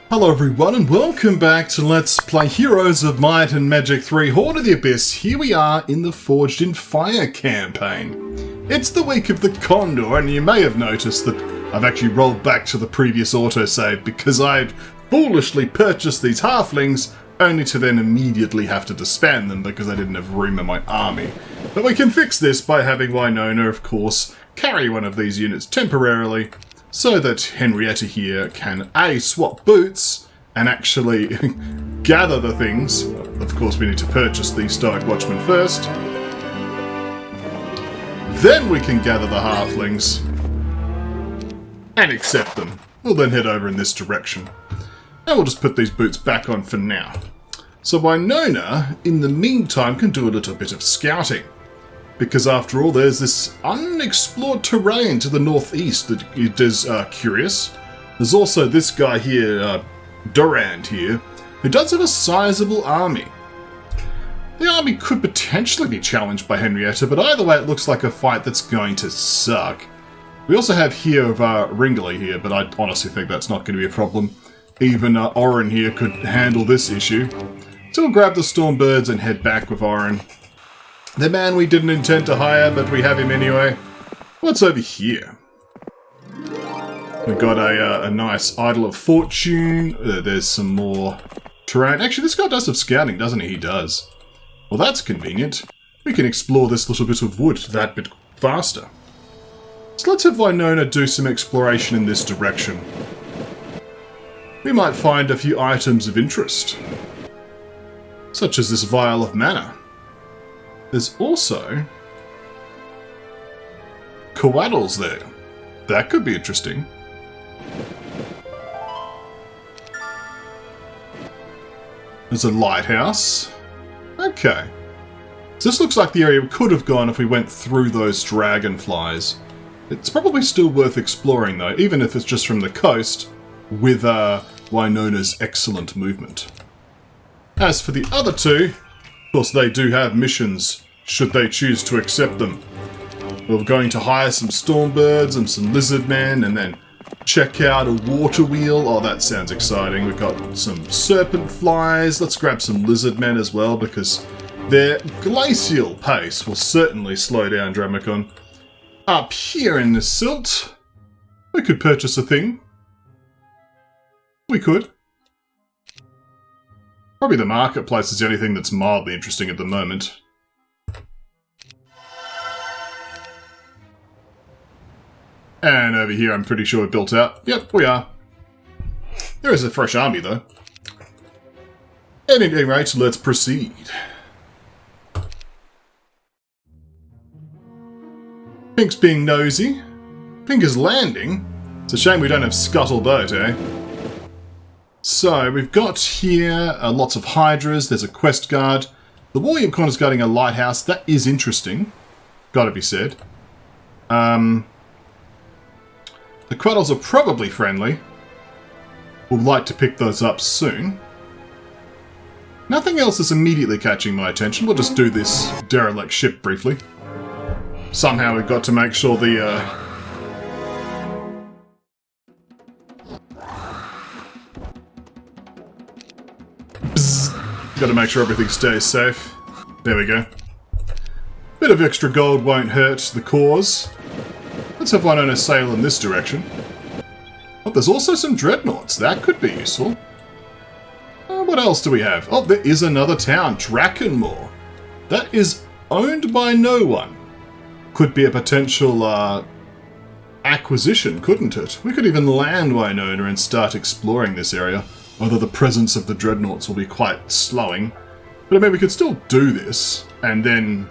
Hello everyone and welcome back to Let's Play Heroes of Might and Magic 3 Horde of the Abyss. Here we are in the Forged in Fire campaign. It's the week of the Condor and you may have noticed that I've actually rolled back to the previous autosave because I'd foolishly purchased these halflings only to then immediately have to disband them because I didn't have room in my army. But we can fix this by having Winona, of course, carry one of these units temporarily, so that Henrietta here can A, swap boots and actually gather the things. Of course we need to purchase the Stoic Watchmen first. Then we can gather the halflings and accept them. We'll then head over in this direction. And we'll just put these boots back on for now. So Winona, in the meantime, can do a little bit of scouting. Because after all, there's this unexplored terrain to the northeast that it is curious. There's also this guy here, Durand here, who does have a sizable army. The army could potentially be challenged by Henrietta, but either way it looks like a fight that's going to suck. We also have here of Ringley here, but I honestly think that's not going to be a problem. Even Orrin here could handle this issue. So we'll grab the Stormbirds and head back with Orrin. The man we didn't intend to hire, but we have him anyway. What's over here? We've got a nice Idol of Fortune. There's some more terrain. Actually, this guy does have scouting, doesn't he? He does. Well, that's convenient. We can explore this little bit of wood that bit faster. So let's have Winona do some exploration in this direction. We might find a few items of interest, such as this vial of mana. There's also coattles there. That could be interesting. There's a lighthouse. Okay. So this looks like the area we could have gone if we went through those dragonflies. It's probably still worth exploring though, even if it's just from the coast, with Winona's excellent movement. As for the other two, of course, they do have missions, should they choose to accept them. We're going to hire some Stormbirds and some Lizardmen, and then check out a water wheel. Oh, that sounds exciting. We've got some Serpent Flies. Let's grab some Lizardmen as well, because their glacial pace will certainly slow down Dramacon. Up here in the silt, we could purchase a thing. We could. Probably the marketplace is the only thing that's mildly interesting at the moment. And over here I'm pretty sure we're built out. Yep, we are. There is a fresh army though. At any rate, let's proceed. Pink's being nosy. Pink is landing. It's a shame we don't have Scuttle Boat, eh? So, we've got here lots of Hydras, there's a Quest Guard. The Warrior Corner's guarding a lighthouse, that is interesting. Gotta be said. The Quattles are probably friendly. We'll like to pick those up soon. Nothing else is immediately catching my attention, we'll just do this derelict ship briefly. Somehow we've got to make sure the got to make sure everything stays safe. There we go. Bit of extra gold won't hurt the cause. Let's have Winona sail in this direction. Oh, there's also some dreadnoughts. That could be useful. What else do we have? Oh, there is another town, Drakenmoor. That is owned by no one. Could be a potential acquisition, couldn't it? We could even land Winona and start exploring this area. Although the presence of the dreadnoughts will be quite slowing. But I mean, we could still do this, and then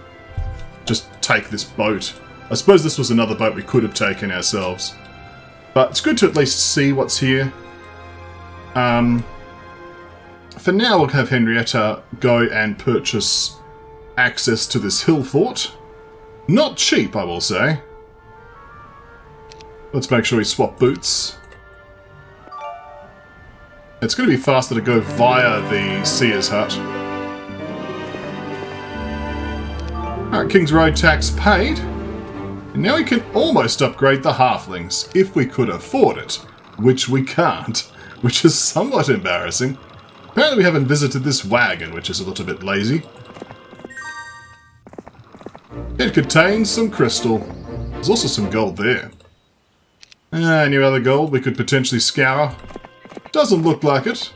just take this boat. I suppose this was another boat we could have taken ourselves. But it's good to at least see what's here. For now, we'll have Henrietta go and purchase access to this hill fort. Not cheap, I will say. Let's make sure we swap boots. It's going to be faster to go via the Seer's Hut. Alright, King's Road tax paid. And now we can almost upgrade the halflings, if we could afford it. Which we can't. which is somewhat embarrassing. Apparently we haven't visited this wagon, which is a little bit lazy. It contains some crystal. There's also some gold there. Any other gold we could potentially scour? Doesn't look like it.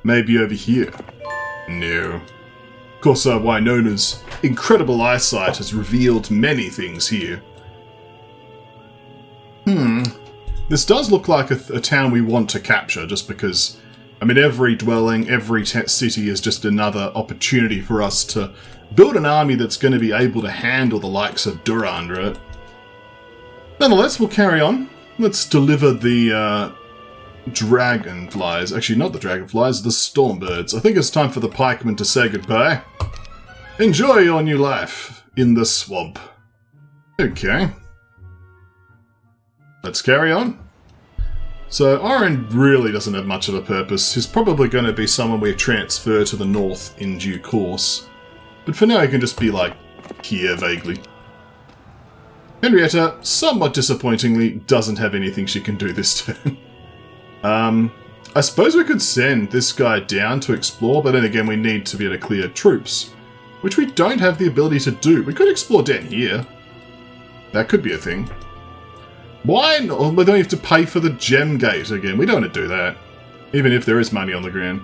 Maybe over here. No. Of course, Wynona's incredible eyesight has revealed many things here. This does look like a town we want to capture, just because, I mean, every dwelling, every city is just another opportunity for us to build an army that's going to be able to handle the likes of Durand, right? Nonetheless, we'll carry on. Let's deliver the dragonflies. Actually, not the dragonflies, the stormbirds. I think it's time for the pikemen to say goodbye. Enjoy your new life in the swamp. Okay. Let's carry on. So, Orrin really doesn't have much of a purpose. He's probably going to be someone we transfer to the north in due course. But for now, he can just be, like, here vaguely. Henrietta, somewhat disappointingly, doesn't have anything she can do this turn. I suppose we could send this guy down to explore, but then again we need to be able to clear troops, which we don't have the ability to do. We could explore down here. That could be a thing. Why not? We don't have to pay for the gem gate again. We don't want to do that, even if there is money on the ground.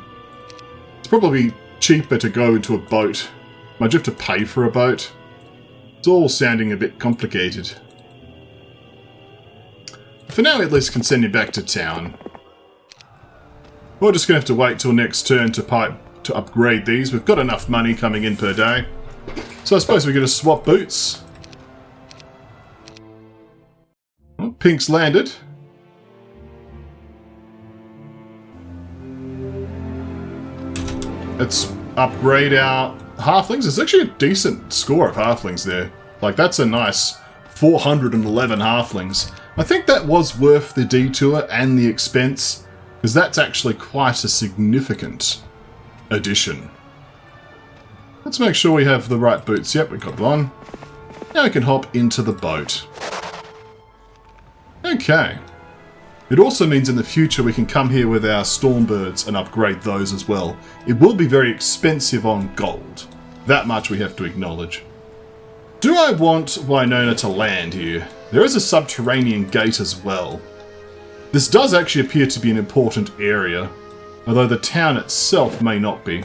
It's probably cheaper to go into a boat. Might you have to pay for a boat? It's all sounding a bit complicated. For now, we at least can send you back to town. We're just going to have to wait till next turn to upgrade these. We've got enough money coming in per day. So I suppose we're going to swap boots. Well, Pink's landed. Let's upgrade our halflings. There's actually a decent score of halflings there. Like, that's a nice 411 halflings. I think that was worth the detour and the expense, because that's actually quite a significant addition. Let's make sure we have the right boots. Yep, we got one. Now we can hop into the boat. Okay. It also means in the future we can come here with our Stormbirds and upgrade those as well. It will be very expensive on gold. That much we have to acknowledge. Do I want Wynona to land here? There is a subterranean gate as well. This does actually appear to be an important area, although the town itself may not be.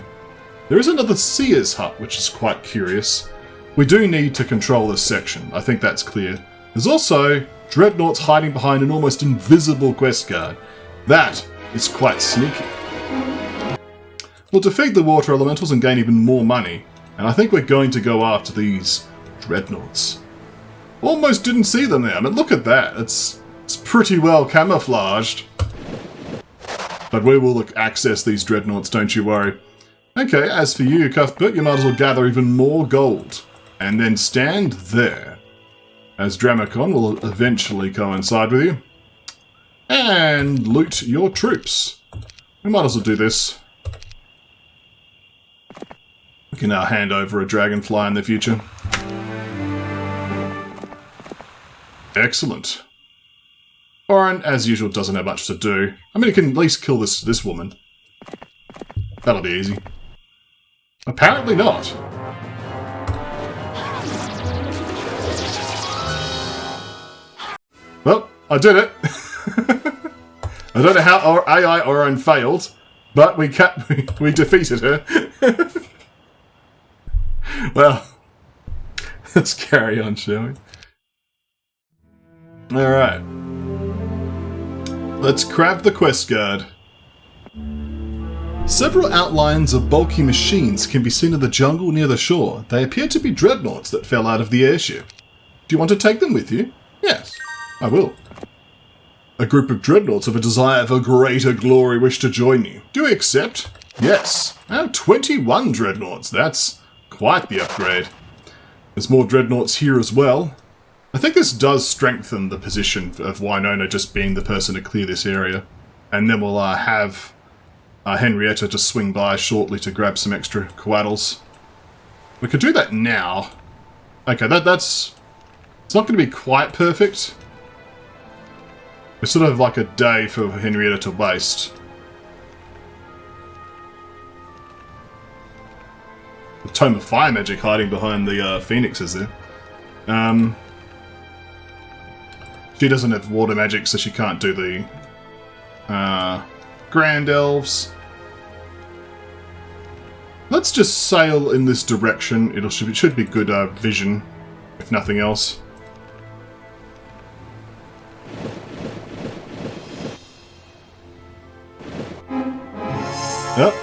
There is another seer's hut, which is quite curious. We do need to control this section, I think that's clear. There's also dreadnoughts hiding behind an almost invisible quest guard. That is quite sneaky. We'll defeat the water elementals and gain even more money, and I think we're going to go after these dreadnoughts. Almost didn't see them there. I mean, look at that. It's pretty well camouflaged. But we will access these dreadnoughts, don't you worry. Okay, as for you, Cuthbert, you might as well gather even more gold. And then stand there, as Dramacon will eventually coincide with you. And loot your troops. We might as well do this. We can now hand over a dragonfly in the future. Excellent. Orrin, as usual, doesn't have much to do. I mean, he can at least kill this woman. That'll be easy. Apparently not. Well, I did it. I don't know how our AI Orrin failed, but we defeated her. Well, let's carry on, shall we? Alright. Let's grab the quest guard. Several outlines of bulky machines can be seen in the jungle near the shore. They appear to be dreadnoughts that fell out of the airship. Do you want to take them with you? Yes, I will. A group of dreadnoughts of a desire for greater glory wish to join you. Do you accept? Yes. I have 21 dreadnoughts. That's quite the upgrade. There's more dreadnoughts here as well. I think this does strengthen the position of Wynona just being the person to clear this area. And then we'll have Henrietta just swing by shortly to grab some extra coattles. We could do that now. Okay, that's... It's not going to be quite perfect. We sort of have like a day for Henrietta to waste. The Tome of Fire magic hiding behind the phoenixes there. She doesn't have water magic, so she can't do the Grand Elves. Let's just sail in this direction. It should be good vision, if nothing else. Yep.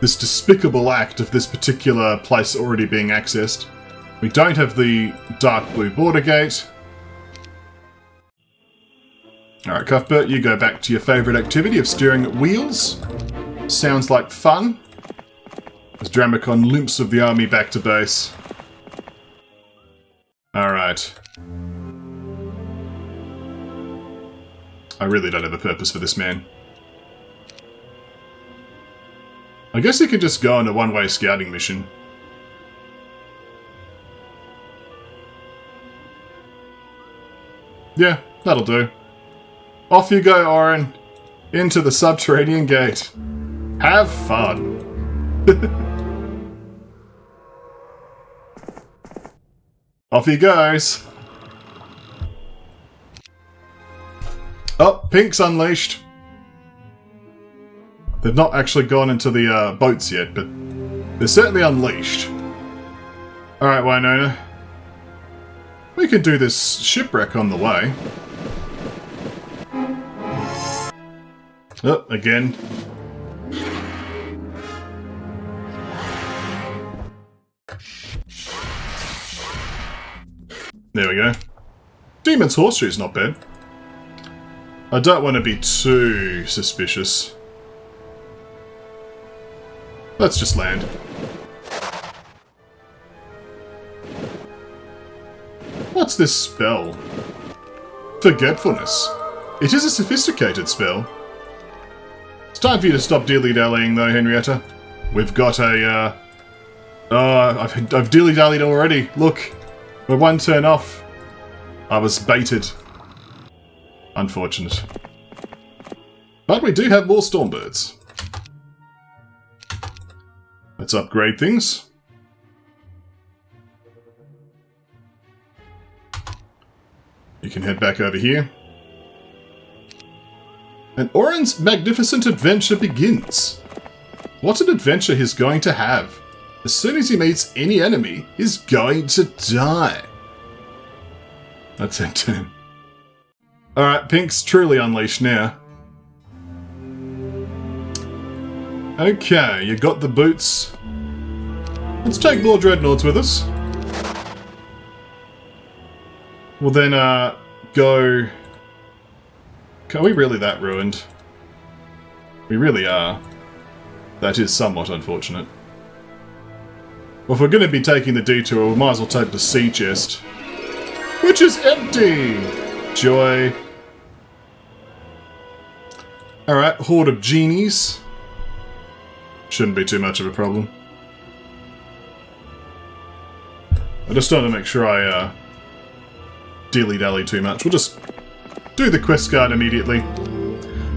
This despicable act of this particular place already being accessed. We don't have the dark blue border gate. Alright, Cuthbert, you go back to your favourite activity of steering wheels. Sounds like fun. As Dramicon limps with the army back to base. Alright. I really don't have a purpose for this man. I guess he could just go on a one-way scouting mission. Yeah, that'll do. Off you go, Orrin. Into the subterranean gate. Have fun. Off he goes. Oh, Pink's unleashed. They've not actually gone into the boats yet, but they're certainly unleashed. Alright, Winona. We can do this shipwreck on the way. Oh, again. There we go. Demon's Horseshoe's not bad. I don't want to be too suspicious. Let's just land. What's this spell? Forgetfulness. It is a sophisticated spell. It's time for you to stop dilly-dallying though, Henrietta. We've got a, I've dilly-dallied already. Look, we're one turn off. I was baited. Unfortunate. But we do have more Stormbirds. Let's upgrade things. You can head back over here. And Orrin's magnificent adventure begins. What an adventure he's going to have. As soon as he meets any enemy, he's going to die. That's it to him. Alright, Pink's truly unleashed now. Okay, you got the boots. Let's take more Dreadnoughts with us. We'll then, go... Are we really that ruined? We really are. That is somewhat unfortunate. Well, if we're going to be taking the detour, we might as well take the sea chest. Which is empty! Joy. Alright, horde of genies. Shouldn't be too much of a problem. I just want to make sure I, dilly-dally too much. We'll just do the quest card immediately.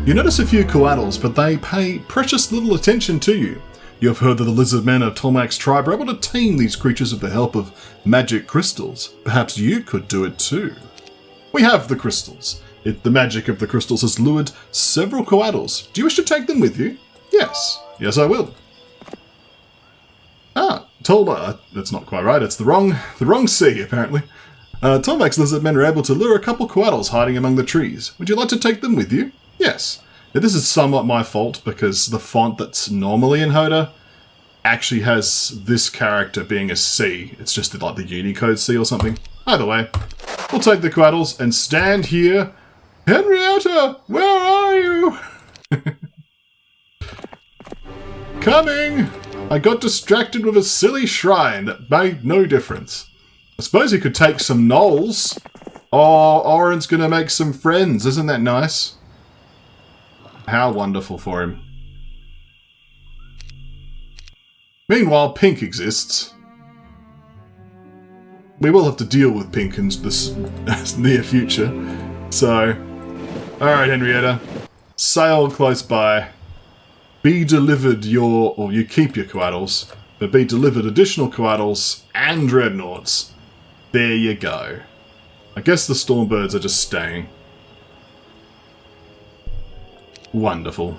You notice a few koalas, but they pay precious little attention to you. You have heard that the lizard men of Tolmak's tribe are able to tame these creatures with the help of magic crystals. Perhaps you could do it too. We have the crystals. The magic of the crystals has lured several koalas. Do you wish to take them with you? Yes. Yes, I will. Ah, Tolmak. That's not quite right. It's the wrong sea, apparently. Tolmak's lizard men are able to lure a couple koalas hiding among the trees. Would you like to take them with you? Yes. Now, this is somewhat my fault because the font that's normally in HotA actually has this character being a C. It's just like the Unicode C or something. Either way, we'll take the koalas and stand here. Henrietta, where are you? Coming! I got distracted with a silly shrine that made no difference. I suppose he could take some gnolls. Oh, Orrin's gonna make some friends. Isn't that nice? How wonderful for him. Meanwhile, Pink exists. We will have to deal with Pink in this near future. So, alright, Henrietta. Sail close by. Be delivered you keep your koalas. but be delivered additional coatls and dreadnoughts. There you go. I guess the Stormbirds are just staying. Wonderful.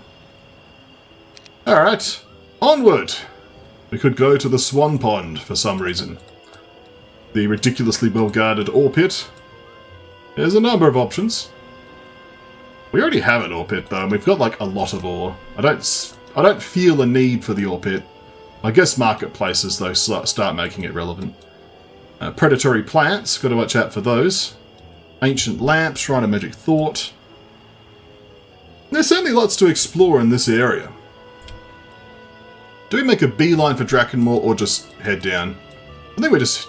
Alright, onward! We could go to the Swan Pond for some reason. The ridiculously well-guarded ore pit. There's a number of options. We already have an ore pit though, and we've got like a lot of ore. I don't feel a need for the ore pit. I guess marketplaces though start making it relevant. Predatory plants, got to watch out for those. Ancient lamps, Shrine of Magic Thought. There's certainly lots to explore in this area. Do we make a beeline for Drakkenmoor or just head down? I think we just...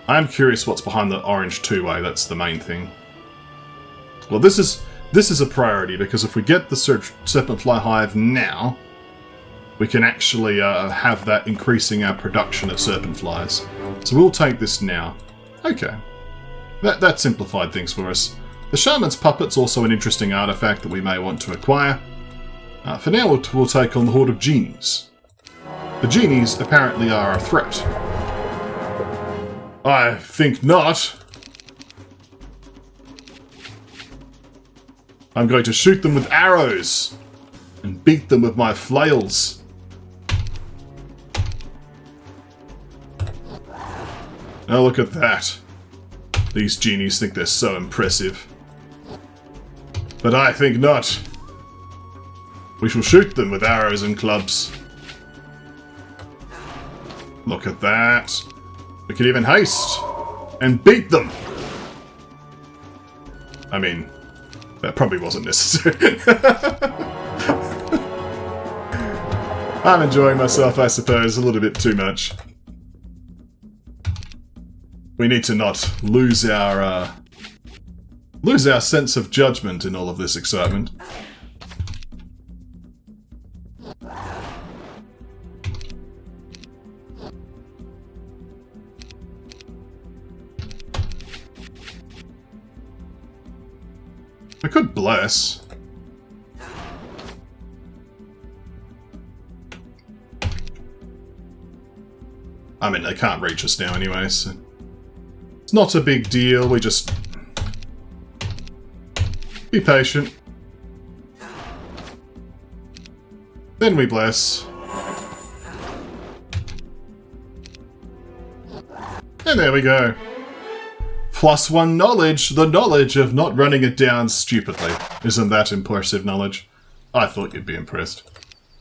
I am curious what's behind the orange two-way, that's the main thing. Well, this is a priority, because if we get the Serpentfly Hive now, we can actually have that increasing our production of Serpentflies. So we'll take this now. Okay. That simplified things for us. The Shaman's Puppet's also an interesting artifact that we may want to acquire. For now, we'll take on the Horde of Genies. The Genies apparently are a threat. I think not. I'm going to shoot them with arrows and beat them with my flails. Oh, look at that. These genies think they're so impressive. But I think not. We shall shoot them with arrows and clubs. Look at that. We can even haste and beat them. I mean, that probably wasn't necessary. I'm enjoying myself, I suppose, a little bit too much. We need to not lose our sense of judgment in all of this excitement. We could bless. I mean, they can't reach us now anyway, so it's not a big deal. We just be patient. Then we bless. And there we go. +1 knowledge, the knowledge of not running it down stupidly. Isn't that impressive knowledge? I thought you'd be impressed.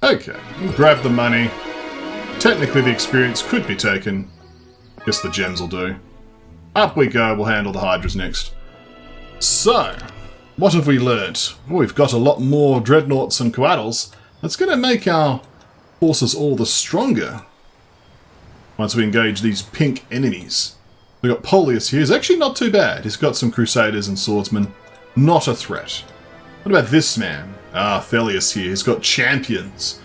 Okay, grab the money. Technically the experience could be taken. Guess the gems will do. Up we go, we'll handle the Hydras next. So, what have we learnt? Well, we've got a lot more dreadnoughts and coatls. That's going to make our forces all the stronger once we engage these pink enemies. We've got Polius here. He's actually not too bad. He's got some Crusaders and Swordsmen. Not a threat. What about this man? Thelius here. He's got Champions.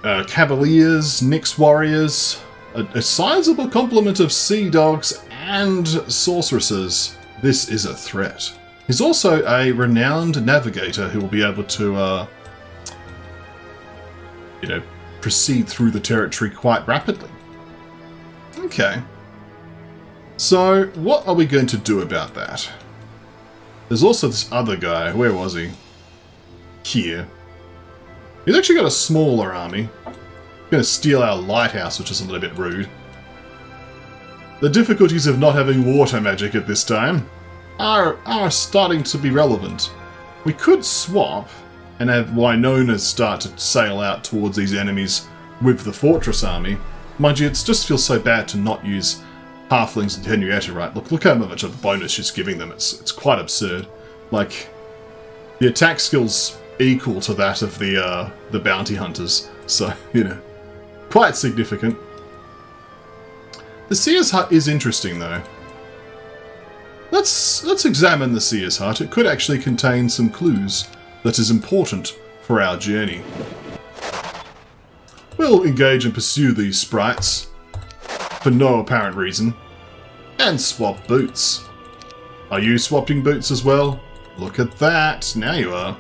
Cavaliers, Nyx Warriors, a sizable complement of Sea Dogs and Sorceresses. This is a threat. He's also a renowned navigator who will be able to, proceed through the territory quite rapidly. Okay. So, what are we going to do about that? There's also this other guy. Where was he? Here. He's actually got a smaller army. He's going to steal our lighthouse, which is a little bit rude. The difficulties of not having water magic at this time are starting to be relevant. We could swap and have Wynonas start to sail out towards these enemies with the fortress army. Mind you, it just feels so bad to not use halflings and Henrietta, right? Look how much of a bonus she's giving them. It's quite absurd. Like, the attack skill's equal to that of the bounty hunters. So, quite significant. The Seer's Hut is interesting, though. Let's examine the Seer's Hut. It could actually contain some clues that is important for our journey. We'll engage and pursue these sprites for no apparent reason, and swap boots. Are you swapping boots as well? Look at that, now you are.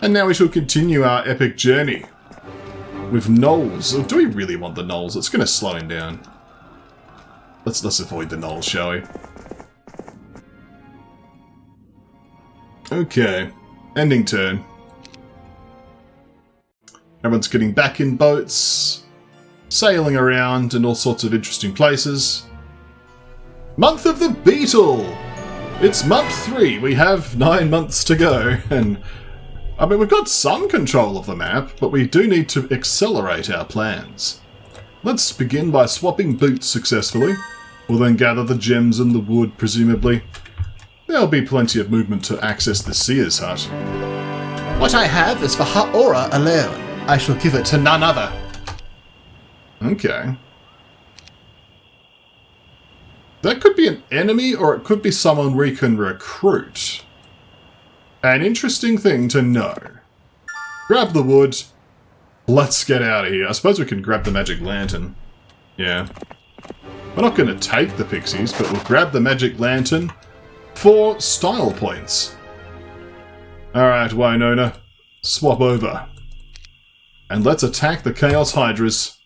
And now we shall continue our epic journey. with gnolls. Or do we really want the gnolls? It's going to slow him down. Let's avoid the gnolls, shall we? Okay. Ending turn. Everyone's getting back in boats, sailing around in all sorts of interesting places. Month of the Beetle! It's month 3. We have 9 months to go, and I mean, we've got some control of the map, but we do need to accelerate our plans. Let's begin by swapping boots successfully. We'll then gather the gems and the wood, presumably. There'll be plenty of movement to access the Seer's Hut. What I have is for HotA alone. I shall give it to none other. Okay. That could be an enemy, or it could be someone we can recruit. An interesting thing to know. Grab the wood. Let's get out of here. I suppose we can grab the magic lantern. Yeah. We're not going to take the pixies, but we'll grab the magic lantern for style points. Alright, Winona. Swap over. And let's attack the Chaos Hydras.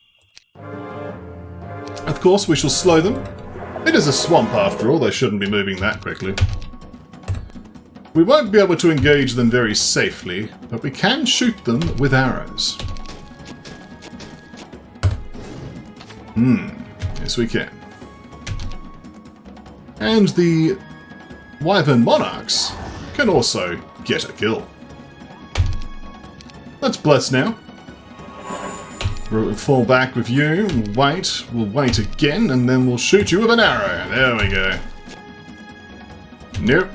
Of course, we shall slow them. It is a swamp after all, they shouldn't be moving that quickly. We won't be able to engage them very safely, but we can shoot them with arrows. Yes we can. And the Wyvern Monarchs can also get a kill. Let's bless now. We'll fall back with you, we'll wait again, and then we'll shoot you with an arrow. There we go. Nope.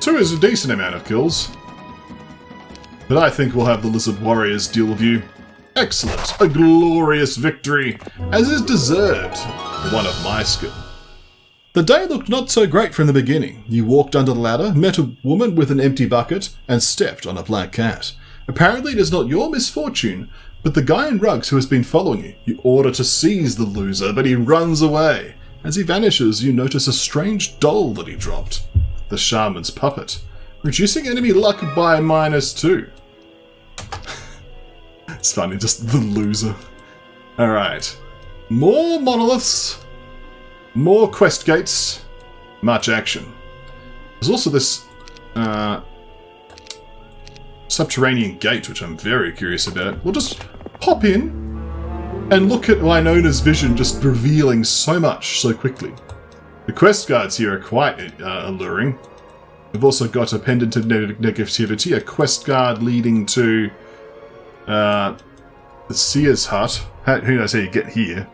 2 is a decent amount of kills. But I think we'll have the Lizard Warriors deal with you. Excellent. A glorious victory, as is deserved. One of my skill. The day looked not so great from the beginning. You walked under the ladder, met a woman with an empty bucket, and stepped on a black cat. Apparently it is not your misfortune, but the guy in rugs who has been following you. You order to seize the loser, but he runs away. As he vanishes, you notice a strange doll that he dropped. The shaman's puppet, reducing enemy luck by -2. It's funny, just the loser. Alright. More monoliths. More quest gates. Much action. There's also this subterranean gate, which I'm very curious about. We'll just pop in and look at Winona's vision just revealing so much so quickly. The quest guards here are quite alluring. We've also got a pendant of negativity, a quest guard leading to the Seer's Hut. Who knows how you get here?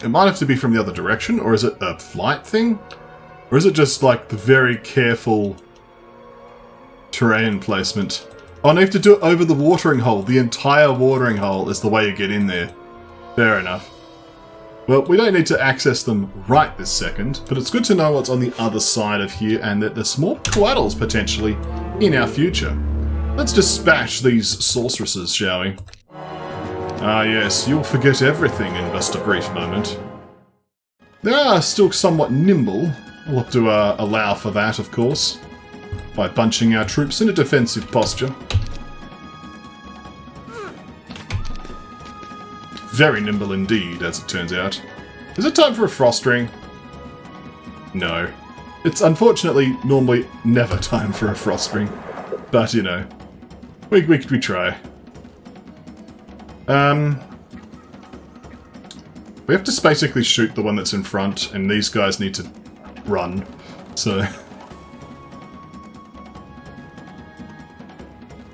It might have to be from the other direction, or is it a flight thing? Or is it just like the very careful terrain placement? Oh, and I have to do it over the watering hole. The entire watering hole is the way you get in there. Fair enough. Well, we don't need to access them right this second, but it's good to know what's on the other side of here and that there's more coattles potentially in our future. Let's dispatch these sorceresses, shall we? Ah yes, you'll forget everything in just a brief moment. They are still somewhat nimble. We'll have to allow for that, of course, by bunching our troops in a defensive posture. Very nimble indeed, as it turns out. Is it time for a frost ring? No. It's unfortunately normally never time for a frost ring. But, you know, we try. We have to basically shoot the one that's in front, and these guys need to run. So...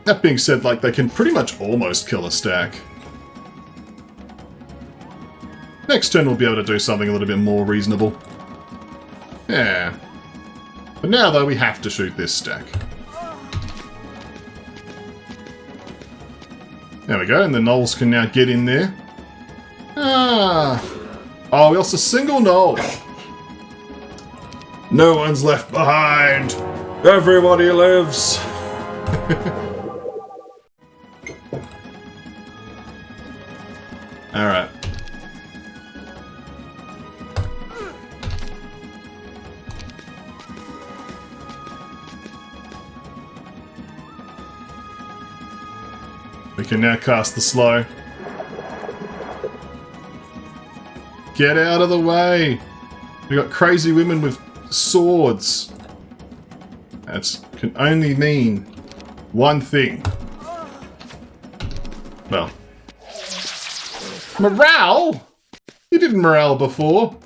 That being said, like, they can pretty much almost kill a stack. Next turn we'll be able to do something a little bit more reasonable. Yeah. But now, though, we have to shoot this stack. There we go, and the gnolls can now get in there. Ah! Oh, we lost a single gnoll! No one's left behind! Everybody lives! Alright. We can now cast the slow. Get out of the way! We got crazy women with swords. That can only mean one thing. Well. Morale? You didn't morale before.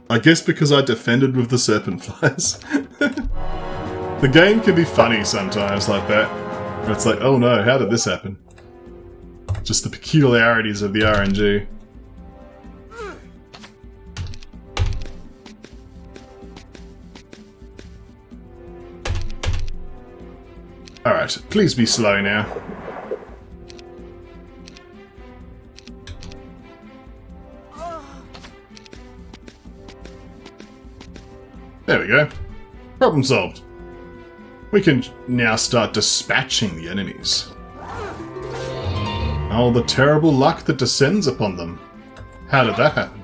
I guess because I defended with the serpent flies. The game can be funny sometimes like that. Where it's like, oh no, how did this happen? Just the peculiarities of the RNG. Alright, please be slow now. There we go. Problem solved. We can now start dispatching the enemies. Oh, the terrible luck that descends upon them. How did that happen?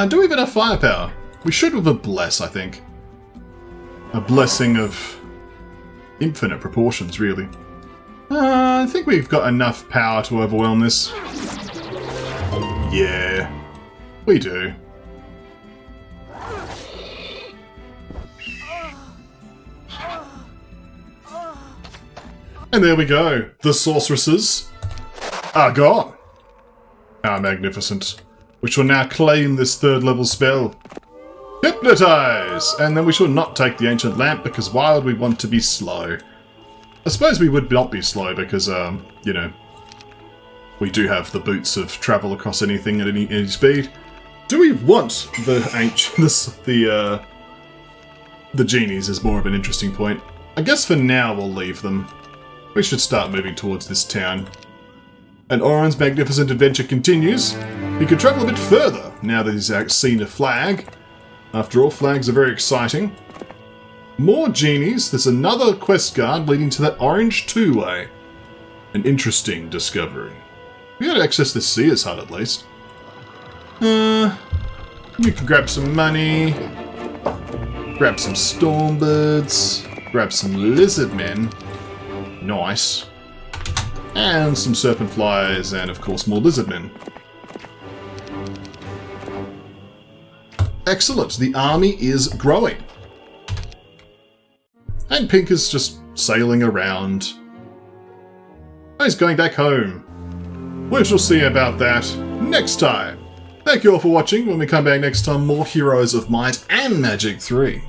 Do we have enough firepower? We should with a bless, I think. A blessing of infinite proportions, really. I think we've got enough power to overwhelm this. Yeah, we do. And there we go. The sorceresses are gone. How magnificent. We shall now claim this 3rd level spell. Hypnotize! And then we shall not take the ancient lamp because why would we want to be slow? I suppose we would not be slow because, you know, we do have the boots of travel across anything at any speed. Do we want the the genies is more of an interesting point. I guess for now we'll leave them. We should start moving towards this town. And Orrin's magnificent adventure continues. He could travel a bit further now that he's seen a flag. After all, flags are very exciting. More genies. There's another quest guard leading to that orange two-way. An interesting discovery. We gotta access the Seer's hut at least. We can grab some money. Grab some stormbirds. Grab some lizard men. Nice. And some serpent flies, and of course more lizard men. Excellent, the army is growing. And Pink is just sailing around. Oh, he's going back home. We shall see about that next time. Thank you all for watching. When we come back next time, more Heroes of Might and Magic 3.